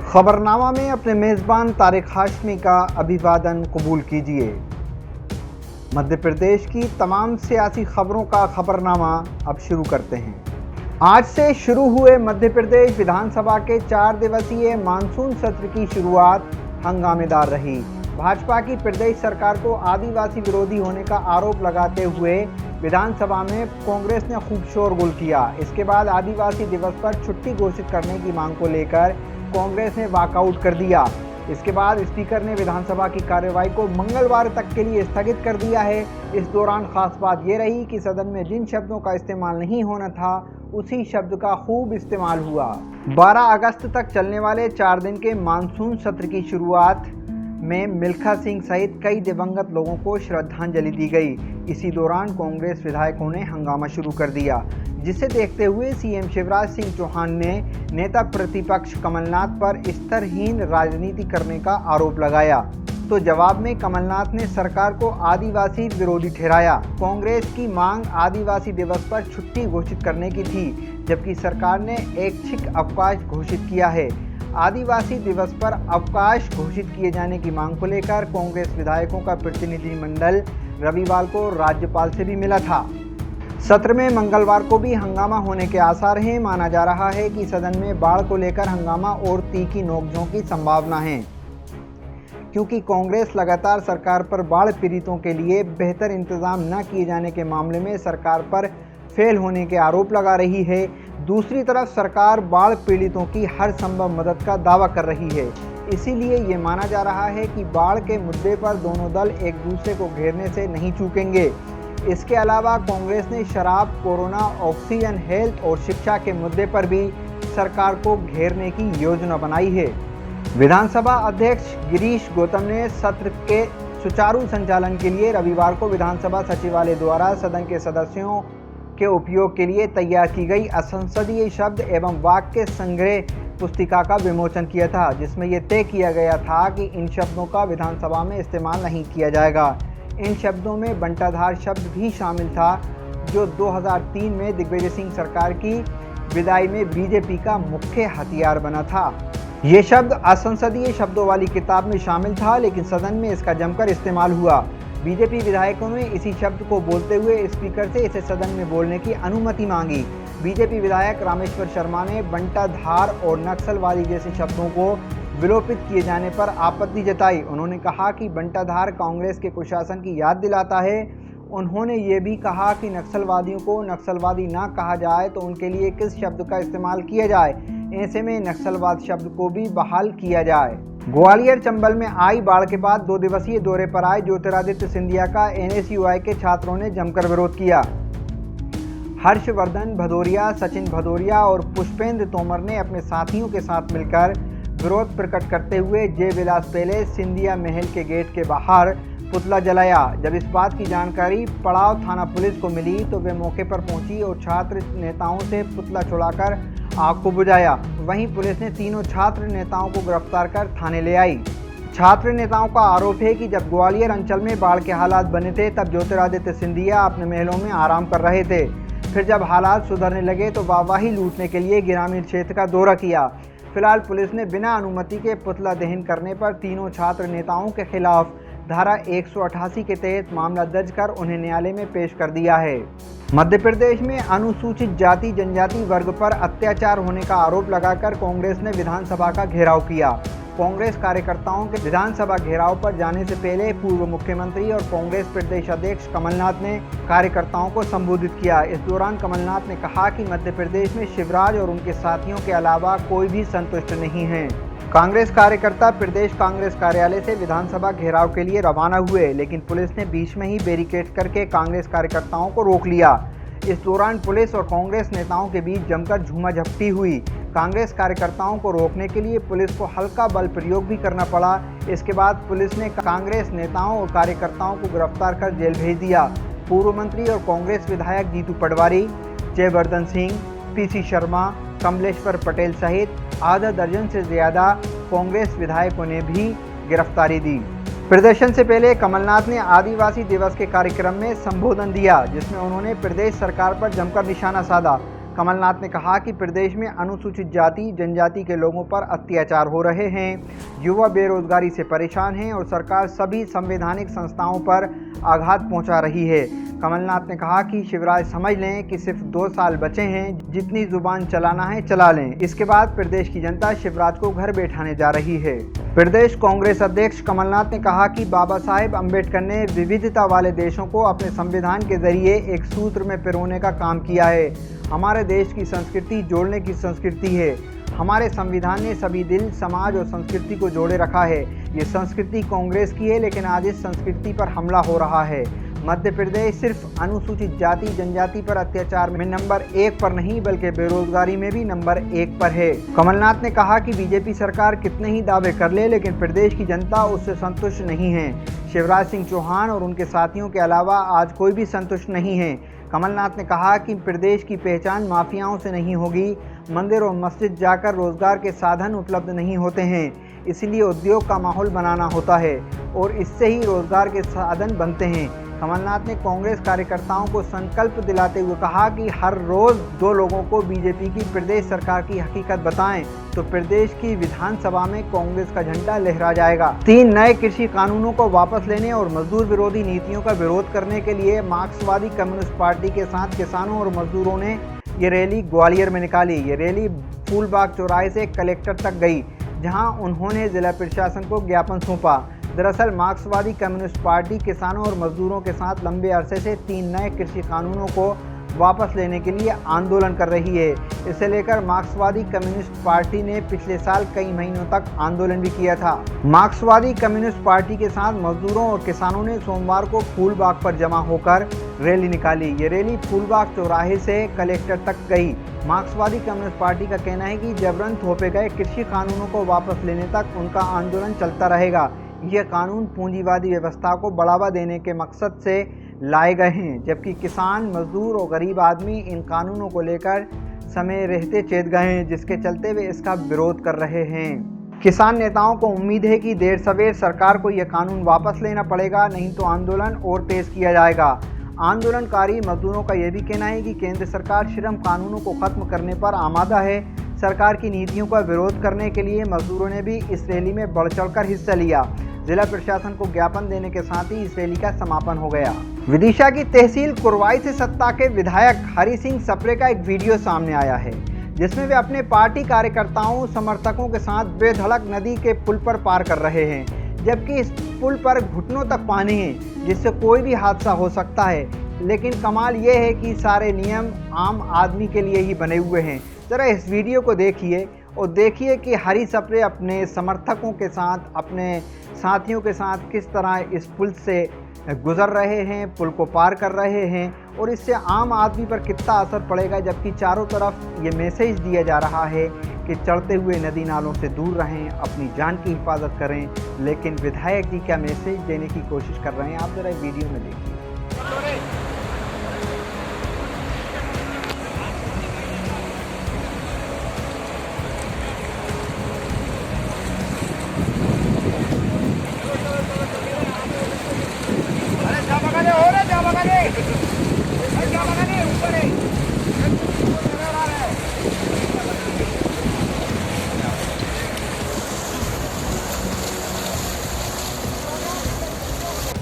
खबरनामा में अपने मेज़बान तारिक हाशमी का अभिवादन कबूल कीजिए। मध्य प्रदेश की तमाम सियासी खबरों का खबरनामा अब शुरू करते हैं। आज से शुरू हुए मध्य प्रदेश विधानसभा के 4 दिवसीय मानसून सत्र की शुरुआत हंगामेदार रही। भाजपा की प्रदेश सरकार को आदिवासी विरोधी होने का आरोप लगाते हुए विधानसभा में कांग्रेस ने खूब शोरगुल किया। इसके बाद आदिवासी दिवस पर छुट्टी घोषित करने की मांग को लेकर कांग्रेस ने वॉकआउट कर दिया। इसके बाद स्पीकर ने विधानसभा की कार्यवाही को मंगलवार तक के लिए स्थगित कर दिया है। इस दौरान खास बात ये रही कि सदन में जिन शब्दों का इस्तेमाल नहीं होना था उसी शब्द का खूब इस्तेमाल हुआ। 12 अगस्त तक चलने वाले 4 दिन के मानसून सत्र की शुरुआत में मिल्खा सिंह सहित कई दिवंगत लोगों को श्रद्धांजलि दी गई। इसी दौरान कांग्रेस विधायकों ने हंगामा शुरू कर दिया, जिसे देखते हुए सीएम शिवराज सिंह चौहान ने नेता प्रतिपक्ष कमलनाथ पर स्तरहीन राजनीति करने का आरोप लगाया। तो जवाब में कमलनाथ ने सरकार को आदिवासी विरोधी ठहराया। कांग्रेस की मांग आदिवासी दिवस पर छुट्टी घोषित करने की थी, जबकि सरकार ने ऐच्छिक अवकाश घोषित किया है। आदिवासी दिवस पर अवकाश घोषित किए जाने की मांग को लेकर कांग्रेस विधायकों का प्रतिनिधिमंडल रविवार को राज्यपाल से भी मिला था। सत्र में मंगलवार को भी हंगामा होने के आसार हैं। माना जा रहा है कि सदन में बाढ़ को लेकर हंगामा और तीखी नोकझोंक की संभावना है, क्योंकि कांग्रेस लगातार सरकार पर बाढ़ पीड़ितों के लिए बेहतर इंतजाम न किए जाने के मामले में सरकार पर फेल होने के आरोप लगा रही है। दूसरी तरफ सरकार बाढ़ पीड़ितों की हर संभव मदद का दावा कर रही है। इसीलिए ये माना जा रहा है कि बाढ़ के मुद्दे पर दोनों दल एक दूसरे को घेरने से नहीं चूकेंगे। इसके अलावा कांग्रेस ने शराब, कोरोना, ऑक्सीजन, हेल्थ और शिक्षा के मुद्दे पर भी सरकार को घेरने की योजना बनाई है। विधानसभा अध्यक्ष गिरीश गौतम ने सत्र के सुचारू संचालन के लिए रविवार को विधानसभा सचिवालय द्वारा सदन के सदस्यों के उपयोग के लिए तैयार की गई असंसदीय शब्द एवं वाक्य संग्रह पुस्तिका का विमोचन किया था, जिसमें यह तय किया गया था कि इन शब्दों का विधानसभा में इस्तेमाल नहीं किया जाएगा। इन शब्दों में बंटाधार शब्द भी शामिल था, जो 2003 में दिग्विजय सिंह सरकार की विदाई में बीजेपी का मुख्य हथियार बना था। ये शब्द असंसदीय शब्दों वाली किताब में शामिल था, लेकिन सदन में इसका जमकर इस्तेमाल हुआ। बीजेपी विधायकों ने इसी शब्द को बोलते हुए स्पीकर से इसे सदन में बोलने की अनुमति मांगी। बीजेपी विधायक रामेश्वर शर्मा ने बंटाधार और नक्सलवादी जैसे शब्दों को विलोपित किए जाने पर आपत्ति जताई। उन्होंने कहा कि बंटाधार कांग्रेस के कुशासन की याद दिलाता है। उन्होंने ये भी कहा कि नक्सलवादियों को नक्सलवादी ना कहा जाए तो उनके लिए किस शब्द का इस्तेमाल किया जाए। ऐसे में नक्सलवाद शब्द को भी बहाल किया जाए। ग्वालियर चंबल में आई बाढ़ के बाद 2 दिवसीय दौरे पर आए ज्योतिरादित्य सिंधिया का एनएसयूआई के छात्रों ने जमकर विरोध किया। हर्षवर्धन भदौरिया, सचिन भदौरिया और पुष्पेंद्र तोमर ने अपने साथियों के साथ मिलकर विरोध प्रकट करते हुए जय विलास पैलेस सिंधिया महल के गेट के बाहर पुतला जलाया। जब इस बात की जानकारी पड़ाव थाना पुलिस को मिली तो वे मौके पर पहुंची और छात्र नेताओं से पुतला छुड़ाकर आग को बुझाया। वहीं पुलिस ने तीनों छात्र नेताओं को गिरफ्तार कर थाने ले आई। छात्र नेताओं का आरोप है कि जब ग्वालियर अंचल में बाढ़ के हालात बने थे तब ज्योतिरादित्य सिंधिया अपने महलों में आराम कर रहे थे। फिर जब हालात सुधरने लगे तो वाहवाही लूटने के लिए ग्रामीण क्षेत्र का दौरा किया। फिलहाल पुलिस ने बिना अनुमति के पुतला दहन करने पर तीनों छात्र नेताओं के खिलाफ धारा 188 के तहत मामला दर्ज कर उन्हें न्यायालय में पेश कर दिया है। मध्य प्रदेश में अनुसूचित जाति जनजाति वर्ग पर अत्याचार होने का आरोप लगाकर कांग्रेस ने विधानसभा का घेराव किया। कांग्रेस कार्यकर्ताओं के विधानसभा घेराव पर जाने से पहले पूर्व मुख्यमंत्री और कांग्रेस प्रदेश अध्यक्ष कमलनाथ ने कार्यकर्ताओं को संबोधित किया। इस दौरान कमलनाथ ने कहा कि मध्य प्रदेश में शिवराज और उनके साथियों के अलावा कोई भी संतुष्ट नहीं है। कांग्रेस कार्यकर्ता प्रदेश कांग्रेस कार्यालय से विधानसभा घेराव के लिए रवाना हुए, लेकिन पुलिस ने बीच में ही बैरिकेड करके कांग्रेस कार्यकर्ताओं को रोक लिया। इस दौरान पुलिस और कांग्रेस नेताओं के बीच जमकर झूमाझपटी हुई। कांग्रेस कार्यकर्ताओं को रोकने के लिए पुलिस को हल्का बल प्रयोग भी करना पड़ा। इसके बाद पुलिस ने कांग्रेस नेताओं और कार्यकर्ताओं को गिरफ्तार कर जेल भेज दिया। पूर्व मंत्री और कांग्रेस विधायक जीतू पटवारी, जयवर्धन सिंह, पीसी शर्मा, कमलेश्वर पटेल सहित आधा दर्जन से ज्यादा कांग्रेस विधायकों ने भी गिरफ्तारी दी। प्रदर्शन से पहले कमलनाथ ने आदिवासी दिवस के कार्यक्रम में संबोधन दिया, जिसमें उन्होंने प्रदेश सरकार पर जमकर निशाना साधा। कमलनाथ ने कहा कि प्रदेश में अनुसूचित जाति जनजाति के लोगों पर अत्याचार हो रहे हैं, युवा बेरोजगारी से परेशान हैं और सरकार सभी संवैधानिक संस्थाओं पर आघात पहुंचा रही है। कमलनाथ ने कहा कि शिवराज समझ लें कि सिर्फ 2 साल बचे हैं, जितनी जुबान चलाना है चला लें, इसके बाद प्रदेश की जनता शिवराज को घर बैठाने जा रही है। प्रदेश कांग्रेस अध्यक्ष कमलनाथ ने कहा कि बाबा साहेब अम्बेडकर ने विविधता वाले देशों को अपने संविधान के जरिए एक सूत्र में पिरोने का काम किया है। हमारे देश की संस्कृति जोड़ने की संस्कृति है। हमारे संविधान ने सभी दिल, समाज और संस्कृति को जोड़े रखा है। ये संस्कृति कांग्रेस की है, लेकिन आज इस संस्कृति पर हमला हो रहा है। मध्य प्रदेश सिर्फ अनुसूचित जाति जनजाति पर अत्याचार में नंबर 1 पर नहीं, बल्कि बेरोजगारी में भी नंबर 1 पर है। कमलनाथ ने कहा कि बीजेपी सरकार कितने ही दावे कर ले, लेकिन प्रदेश की जनता उससे संतुष्ट नहीं है। शिवराज सिंह चौहान और उनके साथियों के अलावा आज कोई भी संतुष्ट नहीं है। कमलनाथ ने कहा कि प्रदेश की पहचान माफियाओं से नहीं होगी। मंदिर और मस्जिद जाकर रोजगार के साधन उपलब्ध नहीं होते हैं, इसलिए उद्योग का माहौल बनाना होता है और इससे ही रोजगार के साधन बनते हैं। कमलनाथ ने कांग्रेस कार्यकर्ताओं को संकल्प दिलाते हुए कहा कि हर रोज 2 लोगों को बीजेपी की प्रदेश सरकार की हकीकत बताएं तो प्रदेश की विधानसभा में कांग्रेस का झंडा लहरा जाएगा। 3 नए कृषि कानूनों को वापस लेने और मजदूर विरोधी नीतियों का विरोध करने के लिए मार्क्सवादी कम्युनिस्ट पार्टी के साथ किसानों और मजदूरों ने ये रैली ग्वालियर में निकाली। ये रैली फूलबाग चौराहे से कलेक्टर तक गई, जहां उन्होंने जिला प्रशासन को ज्ञापन सौंपा। दरअसल मार्क्सवादी कम्युनिस्ट पार्टी किसानों और मजदूरों के साथ लंबे अरसे से 3 नए कृषि कानूनों को वापस लेने के लिए आंदोलन कर रही है। इसे लेकर मार्क्सवादी कम्युनिस्ट पार्टी ने पिछले साल कई महीनों तक आंदोलन भी किया था। मार्क्सवादी कम्युनिस्ट पार्टी के साथ मजदूरों और किसानों ने सोमवार को फूलबाग पर जमा होकर रैली निकाली। ये रैली फूलबाग चौराहे से कलेक्टर तक गई। मार्क्सवादी कम्युनिस्ट पार्टी का कहना है कि जबरन थोपे गए कृषि कानूनों को वापस लेने तक उनका आंदोलन चलता रहेगा। ये कानून पूंजीवादी व्यवस्था को बढ़ावा देने के मकसद से लाए गए हैं, जबकि किसान, मजदूर और गरीब आदमी इन कानूनों को लेकर समय रहते चेत गए हैं, जिसके चलते वे इसका विरोध कर रहे हैं। किसान नेताओं को उम्मीद है कि देर सवेर सरकार को यह कानून वापस लेना पड़ेगा, नहीं तो आंदोलन और तेज किया जाएगा। आंदोलनकारी मजदूरों का यह भी कहना है कि केंद्र सरकार श्रम कानूनों को खत्म करने पर आमादा है। सरकार की नीतियों का विरोध करने के लिए मजदूरों ने भी इस रैली में बढ़ चढ़कर हिस्सा लिया। जिला प्रशासन को ज्ञापन देने के साथ ही इस रैली का समापन हो गया। विदिशा की तहसील कुरवाई से सत्ता के विधायक हरि सिंह सप्रे का एक वीडियो सामने आया है, जिसमें वे अपने पार्टी कार्यकर्ताओं समर्थकों के साथ बेधड़क नदी के पुल पर पार कर रहे हैं, जबकि इस पुल पर घुटनों तक पानी है, जिससे कोई भी हादसा हो सकता है। लेकिन कमाल ये है कि सारे नियम आम आदमी के लिए ही बने हुए हैं। जरा इस वीडियो को देखिए और देखिए कि हरि सप्रे अपने समर्थकों के साथ, अपने साथियों के साथ किस तरह इस पुल से गुजर रहे हैं, पुल को पार कर रहे हैं और इससे आम आदमी पर कितना असर पड़ेगा, जबकि चारों तरफ ये मैसेज दिया जा रहा है कि चढ़ते हुए नदी नालों से दूर रहें, अपनी जान की हिफाजत करें। लेकिन विधायक जी क्या मैसेज देने की कोशिश कर रहे हैं, आप जरा वीडियो में देखिए।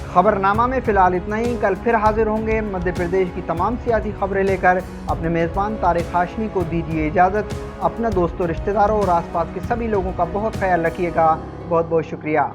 खबरनामा में फिलहाल इतना ही। कल फिर हाजिर होंगे मध्य प्रदेश की तमाम सियासी खबरें लेकर। अपने मेज़बान तारिक हाशमी को दीजिए इजाज़त। अपना दोस्तों, रिश्तेदारों और आसपास के सभी लोगों का बहुत ख्याल रखिएगा। बहुत बहुत शुक्रिया।